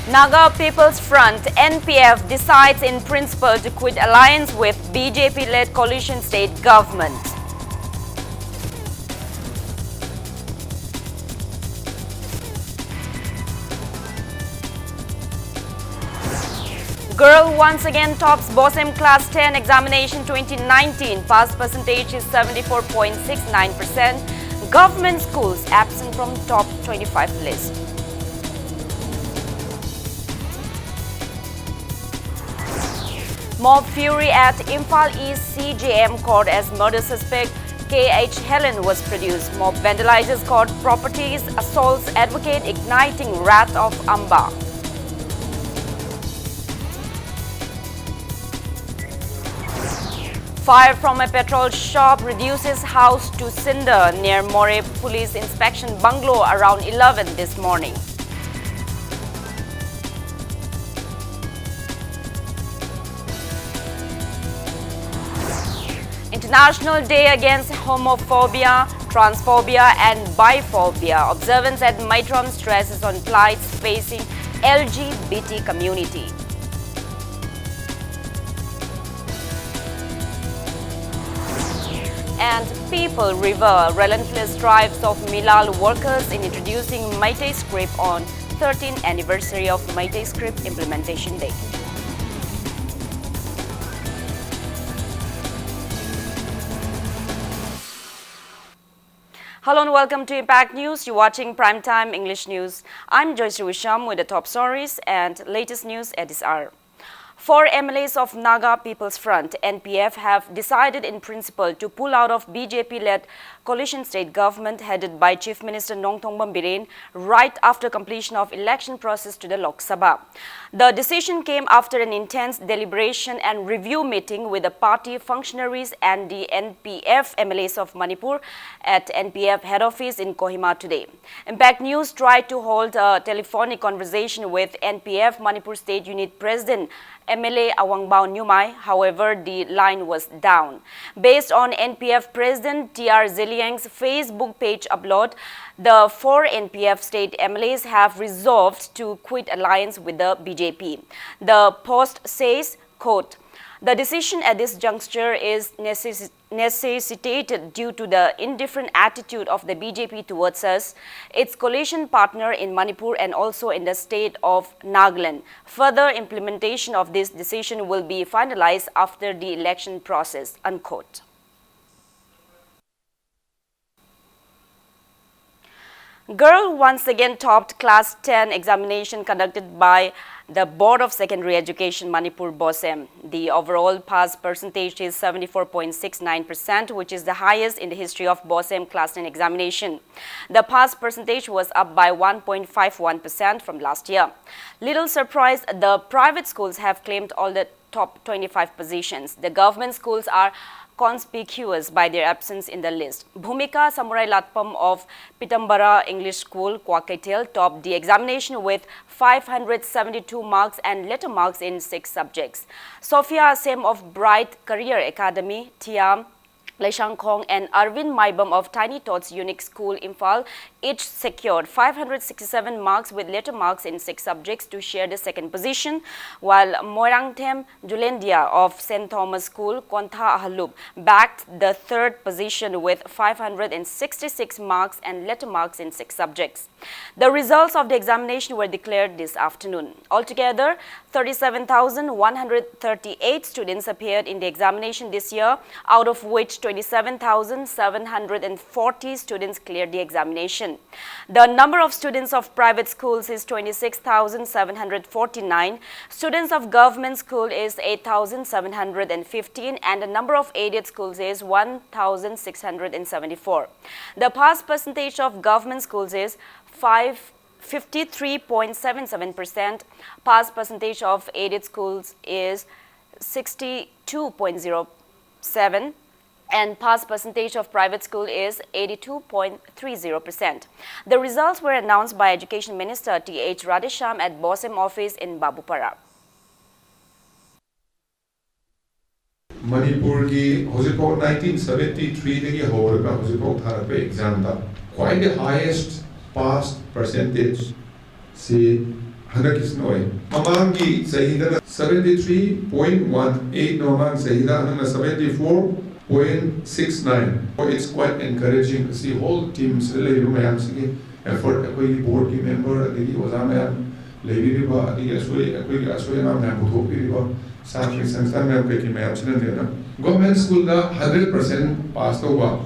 Naga People's Front (NPF) decides in principle to quit alliance with BJP-led coalition state government. Girl once again tops BOSEM Class 10 examination 2019. Pass percentage is 74.69%. Government schools absent from top 25 list. Mob fury at Imphal East CJM court as murder suspect K.H. Helen was produced. Mob vandalizes court properties, assaults advocate igniting wrath of Amba. Fire from a petrol shop reduces house to cinder near More Police Inspection Bungalow around 11 this morning. International Day Against Homophobia, Transphobia and Biphobia. Observance at Mitram stresses on plights facing LGBT community. And people revere relentless strives of Milal workers in introducing Meitei script on 13th anniversary of Meitei script implementation day. Hello and welcome to Impact News. You're watching Primetime English News. I'm Joyce Wisham with the top stories and latest news at this hour. 4 MLAs of Naga People's Front (NPF) have decided in principle to pull out of BJP-led coalition state government headed by Chief Minister Nongthongban Biren right after completion of election process to the Lok Sabha. The decision came after an intense deliberation and review meeting with the party functionaries and the NPF MLAs of Manipur at NPF head office in Kohima today. Impact News tried to hold a telephonic conversation with NPF Manipur State Unit President MLA Awangbao Nyumai, however, the line was down. Based on NPF President T.R. Zeliang's Facebook page upload, the 4 NPF state MLAs have resolved to quit alliance with the BJP. The post says, quote, "The decision at this juncture is necessitated due to the indifferent attitude of the BJP towards us, its coalition partner in Manipur and also in the state of Nagaland. Further implementation of this decision will be finalized after the election process," unquote. Girl once again topped Class 10 examination conducted by the Board of Secondary Education Manipur BOSEM. The overall pass percentage is 74.69%, which is the highest in the history of BOSEM Class 10 examination. The pass percentage was up by 1.51% from last year. Little surprise, the private schools have claimed all the top 25 positions. The government schools are conspicuous by their absence in the list. Bhumika Samurai Latpam of Pitambara English School, Kwakaitel, topped the examination with 572 marks and letter marks in 6 subjects. Sophia Sem of Bright Career Academy, Tiam Leishangkong and Arvind Maibam of Tiny Tots Unique School, Imphal, each secured 567 marks with letter marks in 6 subjects to share the second position, while Moirangthem Julendia of St. Thomas School, Kontha Ahalub, backed the third position with 566 marks and letter marks in 6 subjects. The results of the examination were declared this afternoon. Altogether, 37,138 students appeared in the examination this year, out of which 27,740 students cleared the examination. The number of students of private schools is 26,749, students of government school is 8,715, and the number of aided schools is 1,674. The pass percentage of government schools is 53.77%, pass percentage of aided schools is 62.07%, and pass percentage of private school is 82.30%. The results were announced by Education Minister T.H. Radhesham at BOSEM office in Babupara. Manipur ki hojipok 1973 dagi hojipok tharap exam da quite the highest pass percentage See, Hanakisnoy. Mamangi Sahida 73.18 Noman Sahida Hanana 74.69. It's quite encouraging to see whole teams effort a board member, the Ozama, Lady River, the Asway, Safi Sansan, Government school 100% passed over.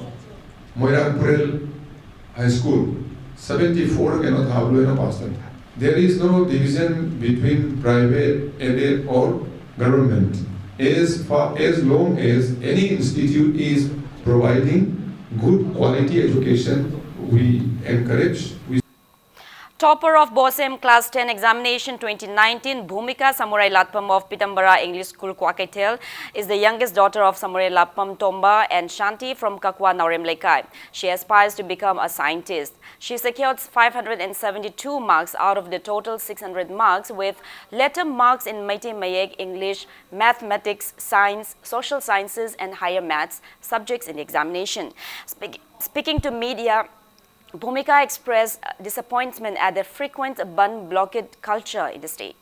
Moirangpurel High School 74 cannot have no passed. There is no division between private, aided or government. As long as any institute is providing good quality education, we encourage. Topper of BOSEM Class 10 Examination 2019, Bhumika Samurai Latpam of Pitambara English School, Kwakaitel, is the youngest daughter of Samurai Latpam Tomba and Shanti from Kakwa Naurem Lekai. She aspires to become a scientist. She secured 572 marks out of the total 600 marks with letter marks in Meitei Mayek, English, Mathematics, Science, Social Sciences and Higher Maths subjects in the examination. Speaking to media, Bhumika expressed disappointment at the frequent bun blockade culture in the state.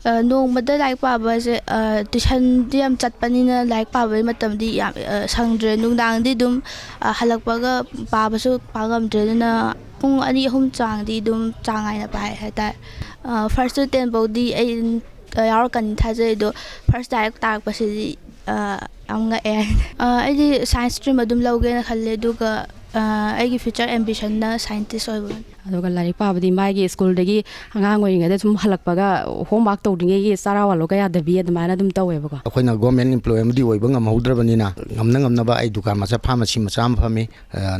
Nongmada like paba se tuition di am chatpanina like paba matamdi sangdre nungdang di dum halakpaga paba su pagamdre na pung ani ahum chang di dum changai na pai hata first to 10 body yaur kan thaje do first direct tak pasi amga ai science stream adum lauge na khalle duga ai future ambition na scientist oibo aduga larik pabadi maigi school dagi angang oinga da sum halakpaga homework tawdinge gi sarawalo ga yadabi admana dum taweba ko akoina government employee amdi oiba ngamhaudrabanina ngamna ba ai dukan macha pharmacy macha am phame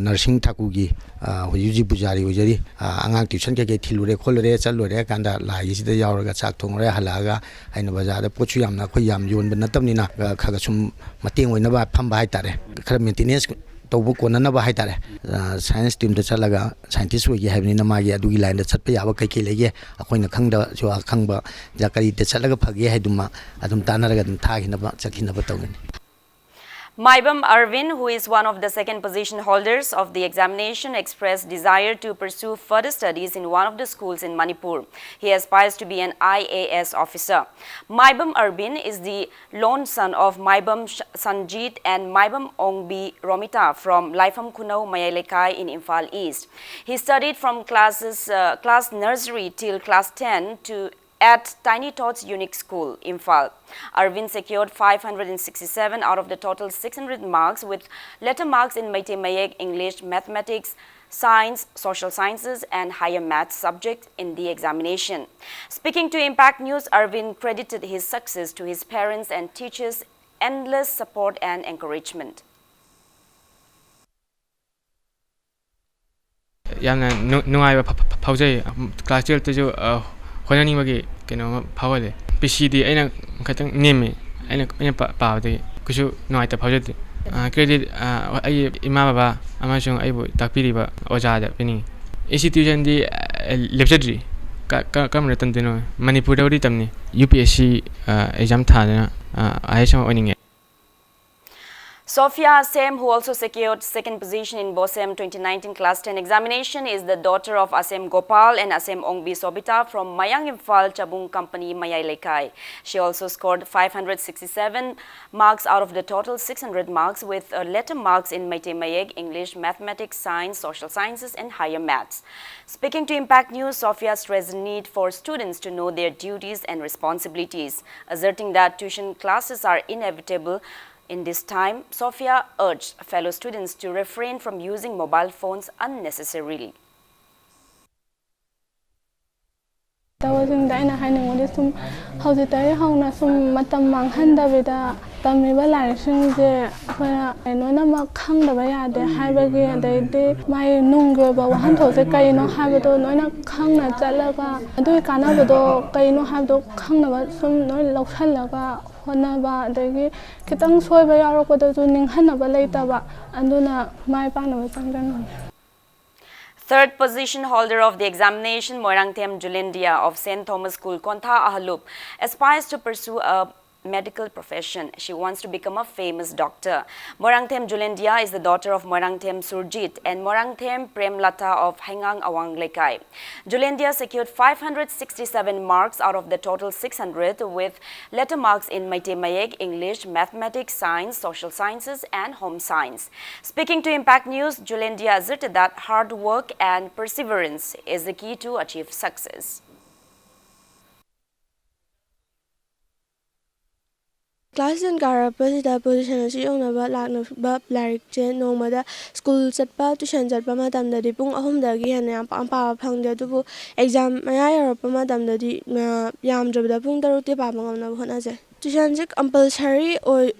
nursing thakugi hojuji bujari hojari angang tuition ke thilure kholure chalure kanda lai sida yauraga chak thongre halaga aina bajar da pochu yamna khoi yam yonba natamnina khaga sum mateng oina ba phamba hai tare khara maintenance तौबो कोनना बा हाइतारे science team the चलागा scientist होगी हाइबनि ना मागी अदुगी line the चटपे याबा कई कई लेगे अखोइना खंगदा जो खंगबा जाकरी the चलागा फगे हाइदुमा अदुम तानरगा दम थागिनबा चखिनबा तौगनि Maibam Arvin, who is one of the second position holders of the examination, expressed desire to pursue further studies in one of the schools in Manipur. He aspires to be an IAS officer. Maibam Arvin is the lone son of Maibam Sanjit and Maibam Ongbi Romita from Laifam Kunau Mayalekai in Imphal East. He studied from class nursery till class 10 at Tiny Tots Unique School, Imphal. Arvind secured 567 out of the total 600 marks with letter marks in Meitei Mayek, English, Mathematics, Science, Social Sciences and Higher Maths subjects in the examination. Speaking to Impact News, Arvind credited his success to his parents and teachers' endless support and encouragement. Class 12 Honani Magi, Powell, PCD, and name and Pawdi, Kushu, no, I apologize. Credit Imaba, Amazon, Ibu, Tapiriba, Ojada, Penny. Institution the Lepsatry, come return to Manipur, UPSC exam Tana, I shall winning it. Sophia Asem, who also secured second position in BOSEM 2019 Class 10 examination, is the daughter of Asem Gopal and Asem Ongbi Sobita from Mayang Imphal Chabung Company, Mayai Lekai. She also scored 567 marks out of the total 600 marks with letter marks in Meitei Mayek, English, Mathematics, Science, Social Sciences and Higher Maths. Speaking to Impact News, Sophia stressed the need for students to know their duties and responsibilities, asserting that tuition classes are inevitable. In this time, Sophia urged fellow students to refrain from using mobile phones unnecessarily. Third position holder of the examination, Moirangthem Julindia of St. Thomas School, Kontha Ahalup, aspires to pursue a medical profession. She wants to become a famous doctor. Moirangthem Julendia is the daughter of Moirangthem Surjit and Moirangthem Premlata of Hengang Awang Lekai. Julendia secured 567 marks out of the total 600 with letter marks in Meitei Mayek, English, Mathematics, Science, Social Sciences and Home Science. Speaking to Impact News, Julendia asserted that hard work and perseverance is the key to achieve success. Class and Garapasita position as young about like no school setpa to shen at Pamatam the Dipung home the again and Pampa Pang the Dubu exam may or Pamatam the Yam job the Punta Pamang of Honaze. To Shanzik compulsory or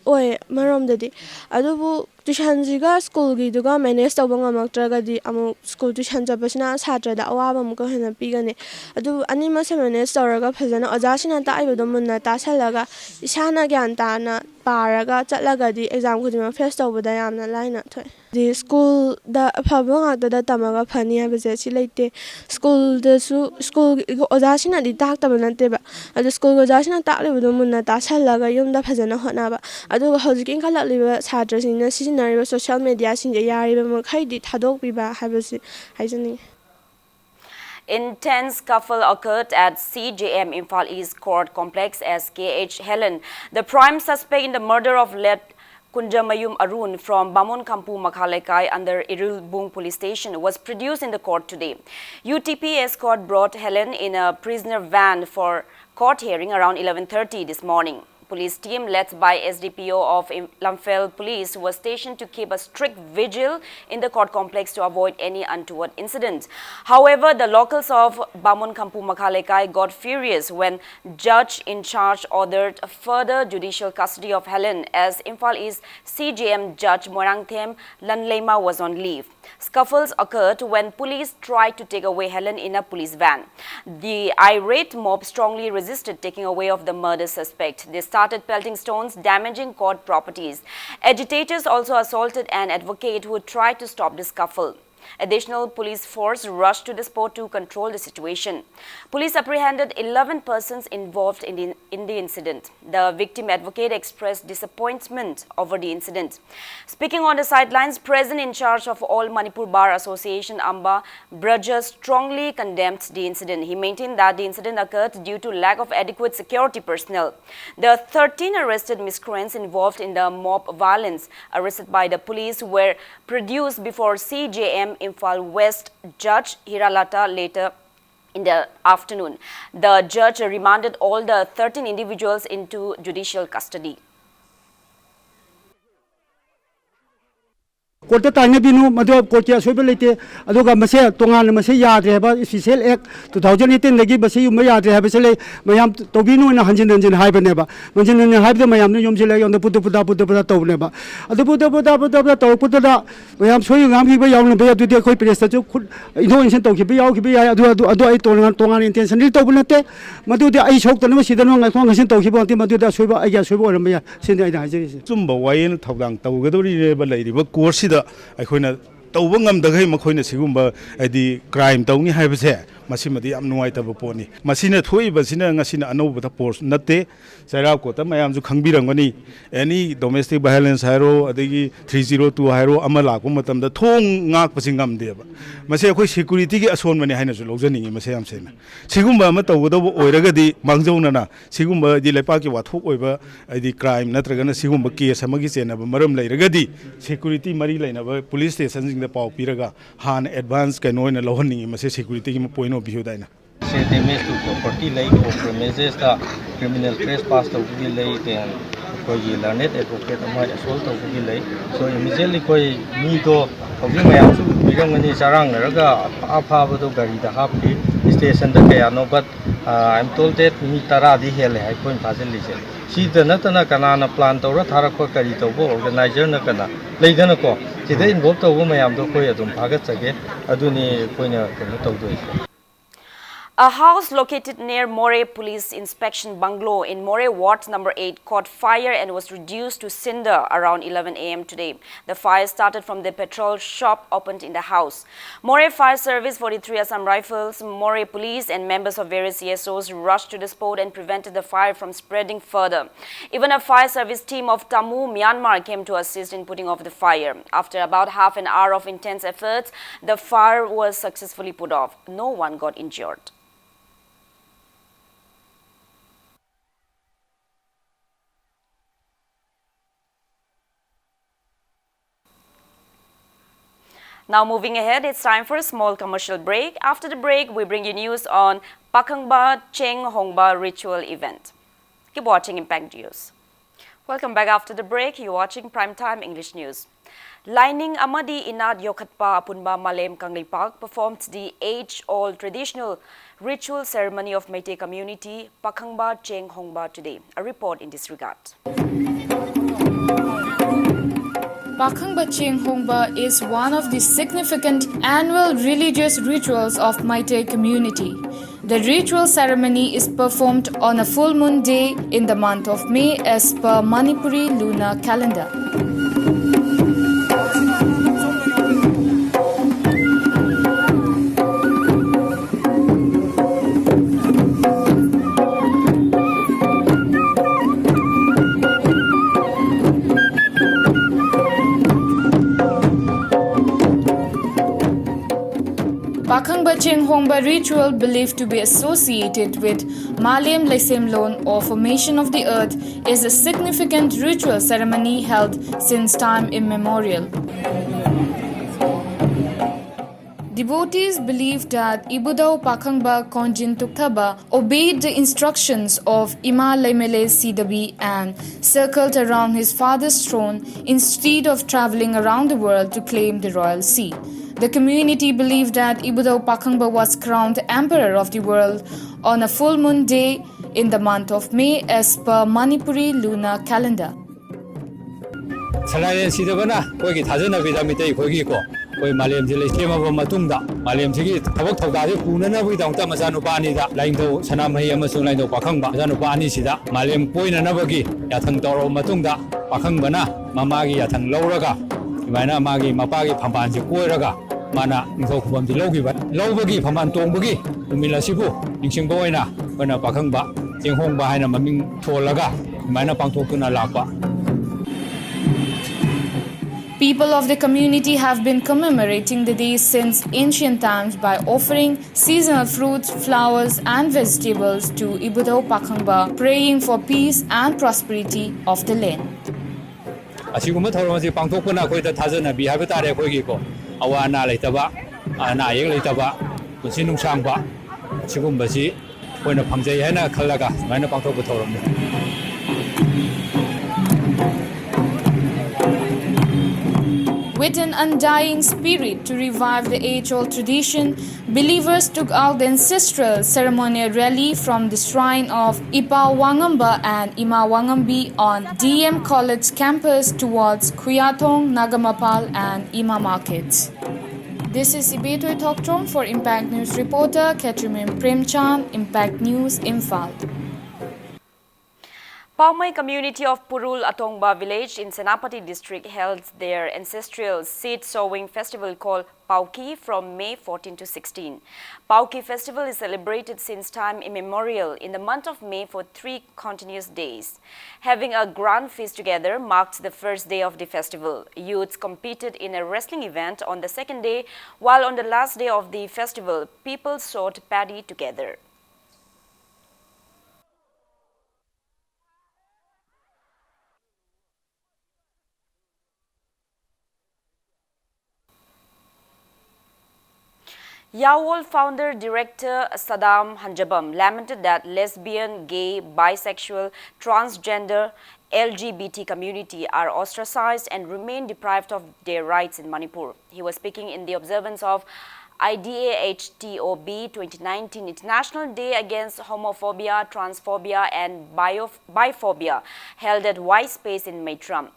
Marom the Adubu to Shanziga school Giduga managed to Bangamaktragadi among school to Shanjapasina Satra the Awam Kohana Pigane. Adu Animas managed Soraga Pazana Ozashina Taibudumuna Tasalaga Ishana Gantana Paraga Chatlagadi exam could first over the Yamna line. The school the Pabanga the Tamaga Pania Bezesi late school the school Ozashina the Taktabanateba at the school Ozashina Talibudumuna Tasalaga Yum the Pazana Honaba. Adu Hosking Kalaliva Satras in the seasonary social media in the Yari Makaidi Tadok Biba Habasi Hazening. Intense scuffle occurred at CJM Imphal East Court Complex as KH Helen, the prime suspect in the murder of late Kunjamayum Arun from Bamon Kampu Makhalekai under Irul Bung Police Station, was produced in the court today. UTP escort brought Helen in a prisoner van for court hearing around 11:30 this morning. Police team led by SDPO of Lamphel Police was stationed to keep a strict vigil in the court complex to avoid any untoward incidents. However, the locals of Bamon Kampu Makhalekai got furious when judge in charge ordered further judicial custody of Helen as Imphal East CJM Judge Moirangthem Lanlema was on leave. Scuffles occurred when police tried to take away Helen in a police van. The irate mob strongly resisted taking away of the murder suspect. They started pelting stones, damaging court properties. Agitators also assaulted an advocate who tried to stop the scuffle. Additional police force rushed to the spot to control the situation. Police apprehended 11 persons involved in the incident. The victim advocate expressed disappointment over the incident. Speaking on the sidelines, President in charge of all Manipur Bar Association, Amba Braja, strongly condemned the incident. He maintained that the incident occurred due to lack of adequate security personnel. The 13 arrested miscreants involved in the mob violence arrested by the police were produced before CJM Imphal West Judge Hiralata later in the afternoon. The judge remanded all the 13 individuals into judicial custody. Court time binu madu court ya sobe lete aduga mase tongan mase yaad reba special act 2018 lagi base yum yaad reba sele mayam tobinu na hanjin haiba ba manjin haiba mayam nu yum sele yonda putu tawne ba adu putu taw putu mayam soyu ngam ki ba yawn ba adu de khoi press chu innovation taw ki ba yaw ki ba ya adu ai tongan intention ri taw bunate madu de ai sok tan sidan ngai khong hasin taw ki ba ti madu da soba ai ya soba ram ya sin ai da ji chumba wayin thawdang tawgadori re ba lai ba course ꯑꯩꯈꯣꯏꯅ ꯇꯧꯕ ꯉꯝꯗꯒꯩ ꯃꯈꯣꯏꯅ ꯁꯤꯒꯨꯝꯕ ꯍꯥꯏꯗꯤ crime ꯇꯧꯅꯤ ꯍꯥꯏꯕꯁꯦ ꯃꯁꯤꯃꯗꯤ ꯌꯥꯝ ꯅꯨꯡꯉꯥꯏꯇꯕ ꯄꯣꯠꯅꯤ ꯃꯁꯤꯅ ꯊꯣꯛꯏꯕꯁꯤꯅ ꯉꯁꯤꯅ ꯑꯅꯧꯕꯗ ꯄꯣꯔꯁ ꯅꯠꯇꯦ ꯆꯩꯔꯥꯎꯀꯣꯠꯇ ꯃꯌꯥꯝꯁꯨ ꯈꯪꯕꯤꯔꯝꯒꯅꯤ ꯑꯦꯅꯤ ꯗꯣꯃꯦꯁꯇꯤꯛ ꯚꯥꯏꯑꯣꯂꯦꯟꯁ ꯍꯥꯏꯔꯣ ꯑꯗꯒꯤ 302 ꯍꯥꯏꯔꯣ ꯑꯃ ꯂꯥꯛꯄ ꯃꯇꯝꯗ ꯊꯣꯡ ꯉꯥꯛꯄꯁꯤ ꯉꯝꯗꯦꯕ ꯃꯁꯤ ꯑꯩꯈꯣꯏ ꯁꯦꯀ꯭ꯌꯨꯔꯤꯇꯤꯒꯤ ꯑꯁꯣꯟꯕꯅꯤ ꯍꯥꯏꯅꯁꯨ ꯂꯧꯖꯅꯤꯡꯉꯤ ꯃꯁꯤ ꯌꯥꯝ ꯁꯦꯡꯅ ꯁꯤꯒꯨꯝꯕ ꯑꯃ ꯇꯧꯒꯗꯧꯕ ꯑꯣꯏꯔꯒꯗꯤ ꯃꯥꯡꯖꯧꯅꯅ ꯁꯤꯒꯨꯝꯕ ꯍꯥꯏꯗꯤ ꯂꯩꯄꯥꯛꯀꯤ ꯋꯥꯊꯣꯛ ꯑꯣꯏꯕ ꯍꯥꯏꯗꯤ ꯀ꯭ꯔꯥꯏꯝ ꯅꯠꯇ꯭ꯔꯒꯅ ꯁꯤꯒꯨꯝꯕ ꯀꯦꯁ ꯑꯃꯒꯤ ꯆꯦꯟꯅꯕ ꯃꯔꯝ ꯂꯩꯔꯒꯗꯤ ꯁꯦꯀ꯭ꯌꯨꯔꯤꯇꯤ ꯃꯔꯤ ꯂꯩꯅꯕ ꯄꯨꯂꯤꯁ ꯁ꯭ꯇꯦꯁꯟꯁꯤꯡꯗ ꯄꯥꯎ ꯄꯤꯔꯒ ꯍꯥꯟꯅ ꯑꯦꯗꯚꯥꯟꯁ ꯀꯩꯅꯣ ꯑꯣꯏꯅ ꯂꯧꯍꯟꯅꯤꯡꯉꯤ ꯃꯁꯤ ꯁꯦꯀ꯭ꯌꯨꯔꯤꯇꯤꯒꯤ ꯄꯣꯏꯟ ꯑꯣꯐ ꯚ꯭ꯌꯨꯗ ꯑꯩꯅ damage to property like premises the criminal trespass to be lay then koi learned advocate amai assault to be lay so immediately koi me to hobi mayam su birangani sarang raga apha do gari da hapi station da kaya no but I'm told that me tara di hele hai koi phasili se si da na tana kana na plan to ra thara ko kari to bo organizer na kana leidana ko sida involve to mayam do koi adum bhagat sage aduni koi na to do A house located near More Police Inspection Bungalow in More Ward number 8 caught fire and was reduced to cinder around 11 a.m. today. The fire started from the petrol shop opened in the house. More Fire Service, 43 Assam Rifles, More Police and members of various CSOs rushed to the spot and prevented the fire from spreading further. Even a fire service team of Tammu, Myanmar came to assist in putting off the fire. After about half an hour of intense efforts, the fire was successfully put off. No one got injured. Now moving ahead, it's time for a small commercial break. After the break, we bring you news on Pakhangba Cheng Hongba ritual event. Keep watching Impact News. Welcome back after the break. You're watching Primetime English News. Lining Amadi Inad Yokatpa Apunba Malem Kanglipak performed the age-old traditional ritual ceremony of Meitei community Pakhangba Cheng Hongba today. A report in this regard. Pakhangba Cheng Hongba is one of the significant annual religious rituals of Meitei community. The ritual ceremony is performed on a full moon day in the month of May as per Manipuri lunar calendar. Pakhangba Cheng Hongba ritual, believed to be associated with Malem Lesemlon or formation of the earth, is a significant ritual ceremony held since time immemorial. Devotees believe that Ibudao Pakhangba Konjin Tuktaba obeyed the instructions of Ima Lemele Sidabi and circled around his father's throne instead of traveling around the world to claim the royal see. The community believed that Ibudao Pakhangba was crowned emperor of the world on a full moon day in the month of May as per Manipuri lunar calendar. Salayan Sidabana, Kogi Tazana Vidamite Kogiko, Koi Malem Zilishima Matunda, Malem Sigi, Tabak Togari, Punana with Tamazano Banida, Lainto, Sanamay Amasulano Pakanga, Zanopani Sida, Malem Poina Navagi, Yatan Toro Matunda, Pakangana, Mamagi Yatan Loraga, Imana Magi, Mapagi, Pampanji, Koraga, Mana, Inko from the Logi, Lobagi, Pamantongi, Umila Sibu, Inchimboina, when a Pakanga, Jinghong behind a Maming Tolaga, Mana Pantokuna Lapa. People of the community have been commemorating the day since ancient times by offering seasonal fruits, flowers and vegetables to Ibudao Pakhangba, praying for peace and prosperity of the land. Asiguma Toromasi Pantokuna Koita Tazana Bihabitare Kogiko, Awana Letaba, Ana Yeng Letaba, Sinum Samba, Sigumbasi, when a Pangzayana Kalaga, Mana Pantokotorum. With an undying spirit to revive the age-old tradition, believers took out the ancestral ceremonial rally from the shrine of Ipa Wangamba and Ima Wangambi on DM College campus towards Kuyatong, Nagamapal and Ima markets. This is Ibetwe Tokchong for Impact News reporter Katrimin Premchan, Impact News, Imphal. Paumai community of Purul Atongba village in Senapati district held their ancestral seed sowing festival called Pauki from May 14 to 16. Pauki festival is celebrated since time immemorial in the month of May for 3 continuous days. Having a grand feast together marked the first day of the festival. Youths competed in a wrestling event on the second day, while on the last day of the festival, people sowed paddy together. Yawol founder-director Saddam Hanjabam lamented that lesbian, gay, bisexual, transgender, LGBT community are ostracized and remain deprived of their rights in Manipur. He was speaking in the observance of IDAHTOB 2019 International Day Against Homophobia, Transphobia and Biphobia held at Y Space in Maitram.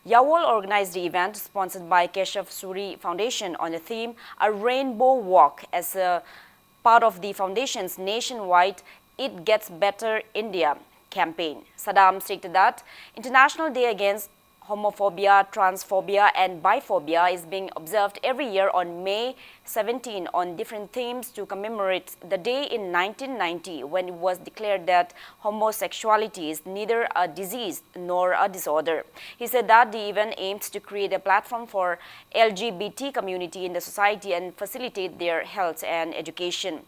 Yawol organized the event sponsored by Keshav Suri Foundation on the theme A Rainbow Walk as a part of the foundation's nationwide It Gets Better India campaign. Saddam stated that International Day Against Homophobia, transphobia and biphobia is being observed every year on May 17 on different themes to commemorate the day in 1990 when it was declared that homosexuality is neither a disease nor a disorder. He said that the event aims to create a platform for LGBT community in the society and facilitate their health and education.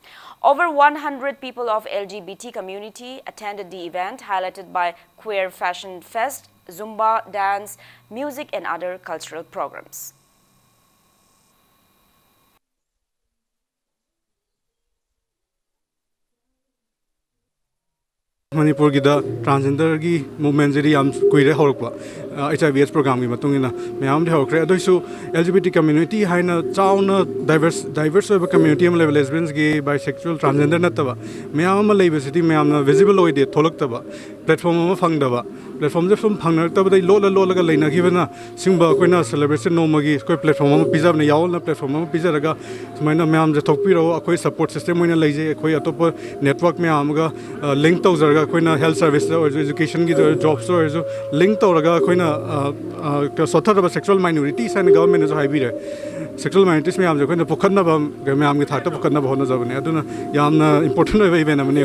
Over 100 people of LGBT community attended the event, highlighted by Queer Fashion Fest, Zumba, dance, music and other cultural programs. Manipur gida transgender gi movement jeri am kuire horokpa HIV/AIDS program gi matungina mayam de horokre adoisu LGBT community haina chauna diverse of community am level lesbians gi bisexual transgender nataba mayam am lebe city mayam na visible oide tholoktaba platform am phangdaba platform je from phangnaktaba dai lola ga leina gibana singba koina celebration no magi koi platform am pizza na yawl na platform am pizza raga sumaina mayam je thokpiro akoi support system moina leije akoi atop network mayam ga link tawjar कोई health service education की jobs link तौर कोई सोथब sexual minorities है government हाईबी sexual minorities ma'am जो पुखनब ma'am की that पुखनब होनाजबने important event अमने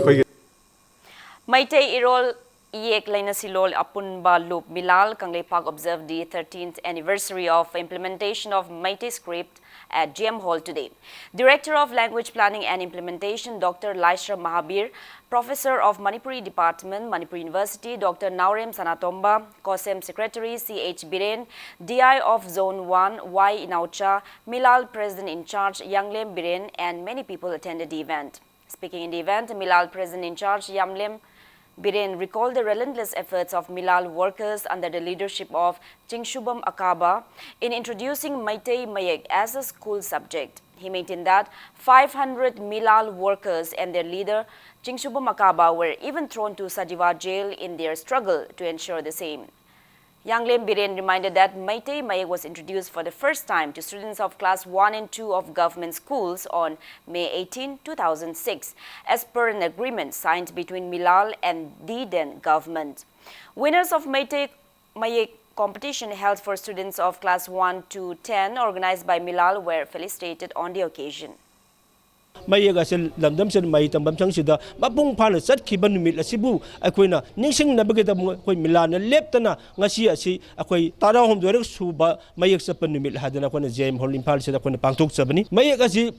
Maitei Irol Iek Laina Silol Apunba Loop Milal Kangleipak observed the 13th anniversary of implementation of Maitei script at GM Hall today. Director of Language Planning and Implementation, Dr. Laisra Mahabir, Professor of Manipuri Department, Manipur University, Dr. Naurem Sanatomba, COSEM Secretary, C.H. Biren, DI of Zone 1, Y. Inaucha, Milal President in Charge, Yanglem Biren, and many people attended the event. Speaking in the event, Milal President in Charge, Yanglem Biren recalled the relentless efforts of Milal workers under the leadership of Chingshubam Akaba in introducing Maitei Mayek as a school subject. He maintained that 500 Milal workers and their leader Chingshubam Akaba were even thrown to Sajiwa jail in their struggle to ensure the same. Yanglem Biren reminded that Maitei Mayek was introduced for the first time to students of class 1 and 2 of government schools on May 18, 2006, as per an agreement signed between Milal and the then government. Winners of Maitei Mayek competition held for students of class 1 to 10 organized by Milal were felicitated on the occasion. Mayeg asil lamdam sen mai tambam chang sida mapung phana sat khiban numit asibu akoina ningsing nabage da koi milana leptana ngasi asi akoi tara hom dore suba mayeg sapan numit hadana kona jem hol impal sida kona pangtok sabani mayeg asi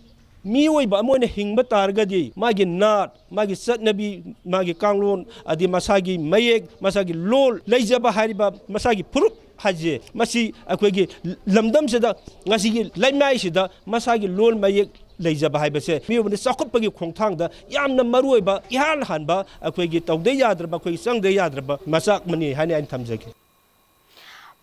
mi oi ba moina hingba targadi magi nat magi satnabi magi kanglon adi masagi mayeg masagi lol leijaba hariba masagi purup haje masi akoigi lamdam sida ngasi gi laimai sida masagi lol mayeg leijaba haibase miobne sakupagi khongthangda yamna maruiba ihal hanba akoigi tawde yadraba akoigi sangde yadraba masak mani hani an thamjagi.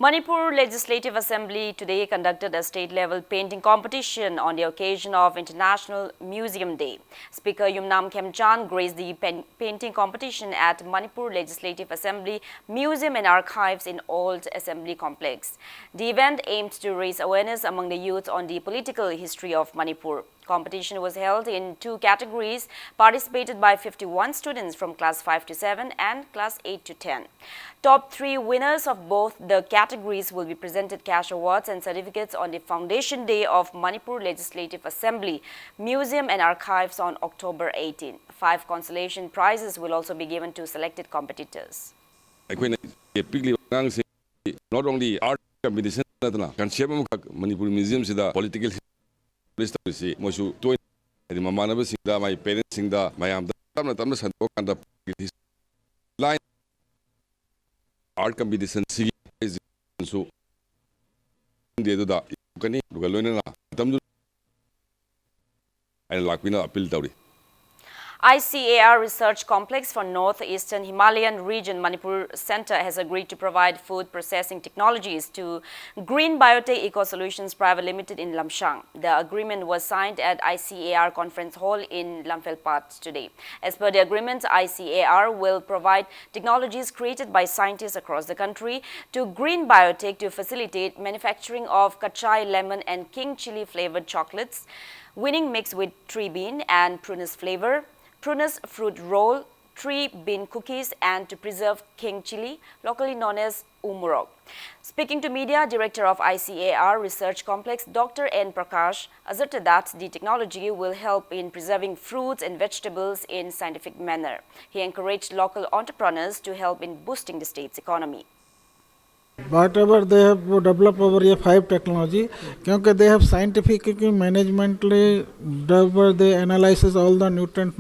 Manipur Legislative Assembly today conducted a state-level painting competition on the occasion of International Museum Day. Speaker Yumnam Khemchan graced the painting competition at Manipur Legislative Assembly Museum and Archives in Old Assembly Complex. The event aimed to raise awareness among the youth on the political history of Manipur. Competition was held in 2 categories, participated by 51 students from class 5 to 7 and class 8 to 10. Top 3 winners of both the categories will be presented cash awards and certificates on the Foundation Day of Manipur Legislative Assembly Museum and Archives on October 18. 5 consolation prizes will also be given to selected competitors. Not only art competition, Manipur Museum political policy mosu to the Mamanaba Singda, my parents Singda, my Amda and line art competition so and Lakina appeal Tauri. ICAR Research Complex for Northeastern Himalayan Region Manipur Center has agreed to provide food processing technologies to Green Biotech Eco Solutions Private Limited in Lamshang. The agreement was signed at ICAR Conference Hall in Lamphel today. As per the agreement, ICAR will provide technologies created by scientists across the country to Green Biotech to facilitate manufacturing of Kachai lemon and king chili flavored chocolates, winning mix with tree bean and prunus flavor, prunus fruit roll, tree bean cookies, and to preserve king chili, locally known as umurok. Speaking to media, Director of ICAR Research Complex, Dr. N. Prakash, asserted that the technology will help in preserving fruits and vegetables in scientific manner. He encouraged local entrepreneurs to help in boosting the state's economy. Whatever they have developed over a 5 technology, क्योंकि they have scientifically managementally developed, they analyzes all the nutrient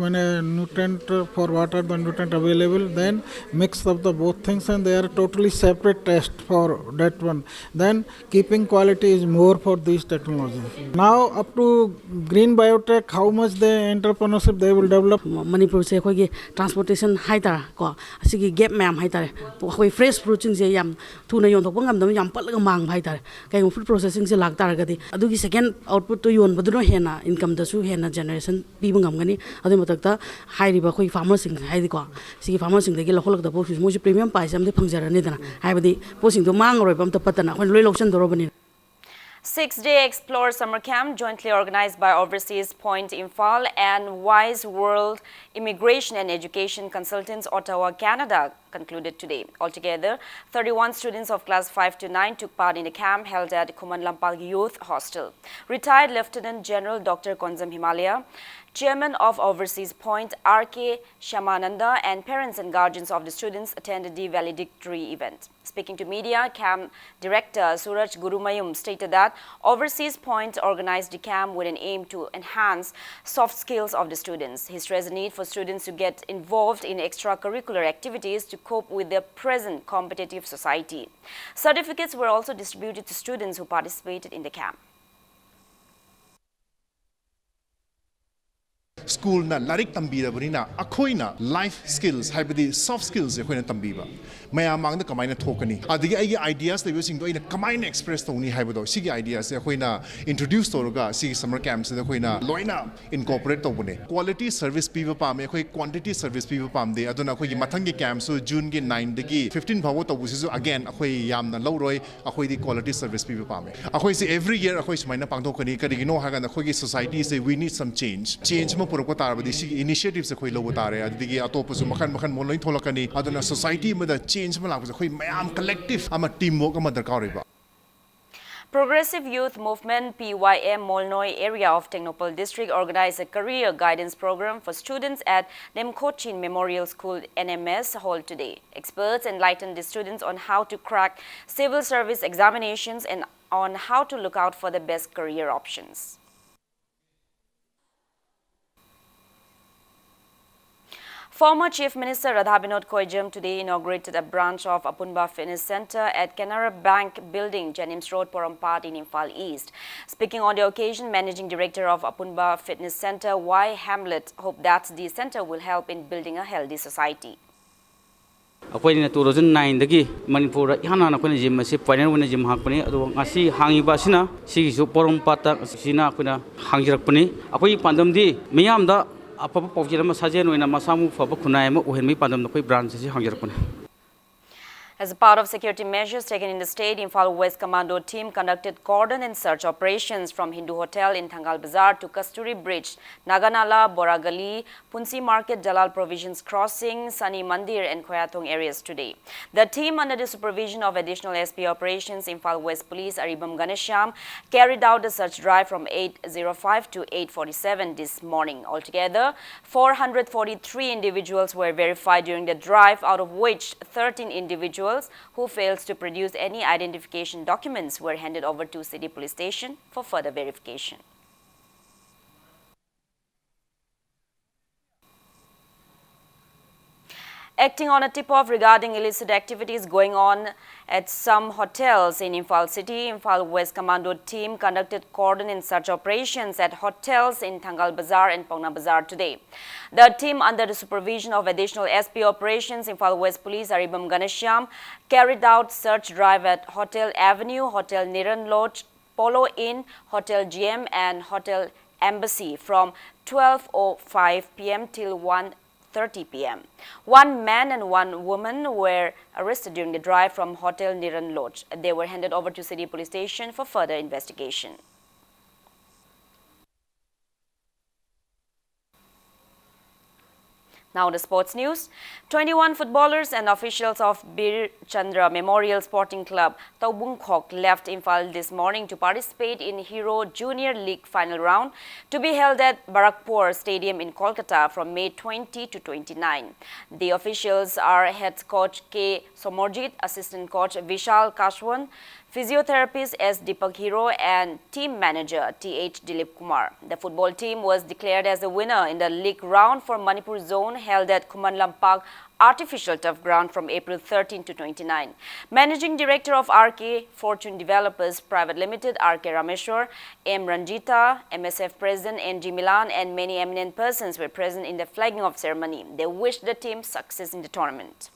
for water, the nutrient available, then mix up the both things, and they are totally separate test for that one. Then keeping quality is more for these technologies. Now up to green biotech, how much the entrepreneurship they will develop. Manipur se khoi gi transportation haitara ko asigi gap ma'am haitare khoi fresh fruit sing se yam thuna yon thok bangam dam yam patlaga mang haitare kai food processing se lag tar gadi adugi second output to yon badno hena income da su hena generation pi bangam gani adu matakta hairi ba khoi farmer sing haidi ko sigi farmer sing degi lokhol da bo mo premium price am de phangjarani dana haibadi po sing do mang roi bam ta patana khoi loi loksan dorobani. 6-day Explore Summer Camp, jointly organized by Overseas Point Imphal and Wise World Immigration and Education Consultants, Ottawa, Canada, concluded today. Altogether, 31 students of class 5 to 9 took part in the camp held at Kuman Lampal Youth Hostel. Retired Lieutenant General Dr. Konzam Himalaya, Chairman of Overseas Point, R.K. Shamananda, and parents and guardians of the students attended the valedictory event. Speaking to media, camp director Suraj Gurumayum stated that Overseas Point organized the camp with an aim to enhance soft skills of the students. He stressed the need for students to get involved in extracurricular activities to cope with their present competitive society. Certificates were also distributed to students who participated in the camp. School na larik tambirabani na akhoi na life skills haibadi soft skills akhoi na tambiba maya mangda kamai na thokani adigi ai ideas the using do ina kamai na express tawni haibado sigi ideas akhoi na introduce toroga sigi summer camps da akhoi na loina incorporate tawbune quality service piba pam akhoi quantity service piba pam de aduna akhoi mathang gi camp so June gi 9 dagi 15 bhawo tawbusisu again akhoi yamna lawroi akhoi di quality service piba pam akhoi se every year akhoi sumaina pangthokani karigino haga akhoi gi society say we need some change ma purok tarabadi sigi initiatives akhoi lobo tare adigi atopasu makhan moloi tholakani aduna society ma da change ma lakse akhoi mayam collective ama teamwork ama darkar riba. Progressive Youth Movement PYM Molnoi area of Technopole District organized a career guidance program for students at Nemkochin Memorial School NMS Hall today. Experts enlightened the students on how to crack civil service examinations and on how to look out for the best career options. Former Chief Minister Radha Binod Koijam today inaugurated a branch of Apunba Fitness Center at Canara Bank Building, Janims Road, Porampat in Imphal East. Speaking on the occasion, Managing Director of Apunba Fitness Center, Y. Hamlet, hoped that the center will help in building a healthy society. Akwai 2009 Manipur ihana na gym masi final win gym hakpani adu ngasi hangiba sina sigi su Porampata sina kuna hangjirakpani akwai pandamdi miyam da apa pawjira sajen oina masamu faba khunai ma uhenmi pandam koi branch si hangjarapune. As a part of security measures taken in the state, Imphal West Commando team conducted cordon and search operations from Hindu Hotel in Thangal Bazaar to Kasturi Bridge, Naganala, Boragali, Punsi Market, Jalal Provisions Crossing, Sani Mandir and Khoyathong areas today. The team, under the supervision of additional SP operations, Imphal West Police Aribam Ganesham, carried out the search drive from 8:05 to 8:47 this morning. Altogether, 443 individuals were verified during the drive, out of which 13 individuals who fails to produce any identification documents were handed over to City Police Station for further verification. Acting on a tip-off regarding illicit activities going on at some hotels in Imphal City, Imphal West Commando team conducted cordon and search operations at hotels in Thangal Bazaar and Pongna Bazaar today. The team, under the supervision of additional SP operations, Imphal West Police Aribam Ganesham, carried out search drive at Hotel Avenue, Hotel Niran Lodge, Polo Inn, Hotel GM and Hotel Embassy from 12:05 p.m. till 1:30 p.m. One man and one woman were arrested during the drive from Hotel Niran Lodge. They were handed over to City Police Station for further investigation. Now the sports news. 21 footballers and officials of Bir Chandra Memorial Sporting Club Taubungkhok left Imphal this morning to participate in Hero Junior League final round to be held at Barakpur Stadium in Kolkata from May 20 to 29. The officials are head coach K. Somorjit, assistant coach Vishal Kashwan, physiotherapist S. Deepak Hero and team manager T.H. Dilip Kumar. The football team was declared as the winner in the league round for Manipur zone held at Kuman Lampak Artificial Turf Ground from April 13 to 29. Managing Director of RK Fortune Developers Private Limited RK Rameshwar, M. Ranjita, MSF President N.G. Milan and many eminent persons were present in the flagging off ceremony. They wished the team success in the tournament.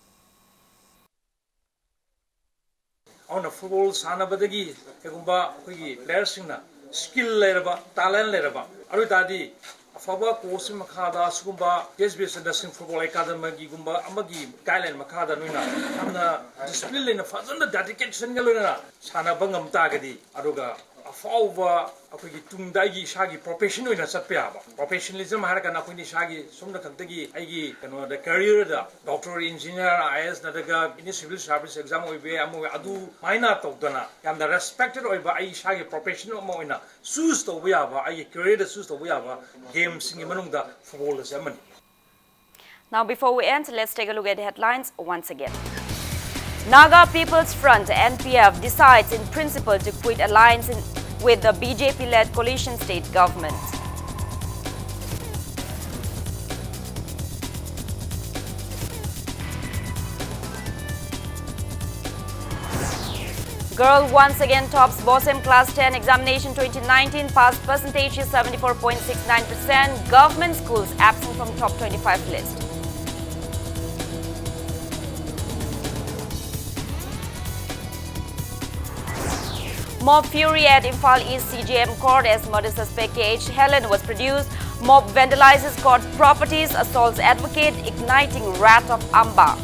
On football sanabadagi egumba khoi players singna skill leraba talent leraba aru tadi afaba course makhada sugumba SBS Nursing Football Academy gi gumba amagi guideline makhada noina amna discipline na fazana dedication galona sanaba ngam tagadi aruga afauba akhoi tungdagi shagi profession oina satpya ba professionalism haraka na khoi ni shagi somna khantagi aigi kano the career da doctor engineer IS nadaga in civil service exam oibe amu adu maina tawdana yamda respected oiba ai shagi professional mo oina choose to ya ba ai career da choose to ya ba games sing manungda football is amani. Now before we end, let's take a look at the headlines once again. Naga People's Front NPF decides in principle to quit alliance with the BJP-led coalition state government. Girl once again tops BOSEM Class 10 examination 2019, pass percentage is 74.69%. Government schools absent from top 25 list. Mob fury at Imphal East CJM court as murder suspect KH Helen was produced. Mob vandalizes court properties, assaults advocate, igniting wrath of Amba.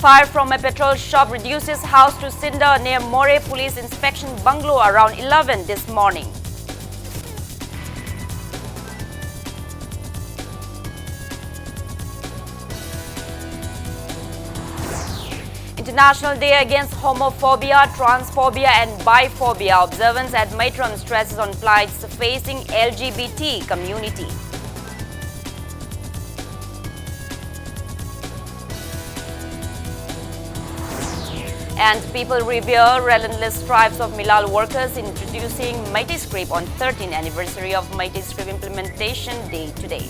Fire from a petrol shop reduces house to cinder near More Police Inspection Bungalow around 11 this morning. International Day Against Homophobia, Transphobia and Biphobia observance at Matron stresses on plights facing LGBT community. And people revere relentless strives of Milal workers introducing Meitei script on 13th anniversary of Meitei script implementation day today.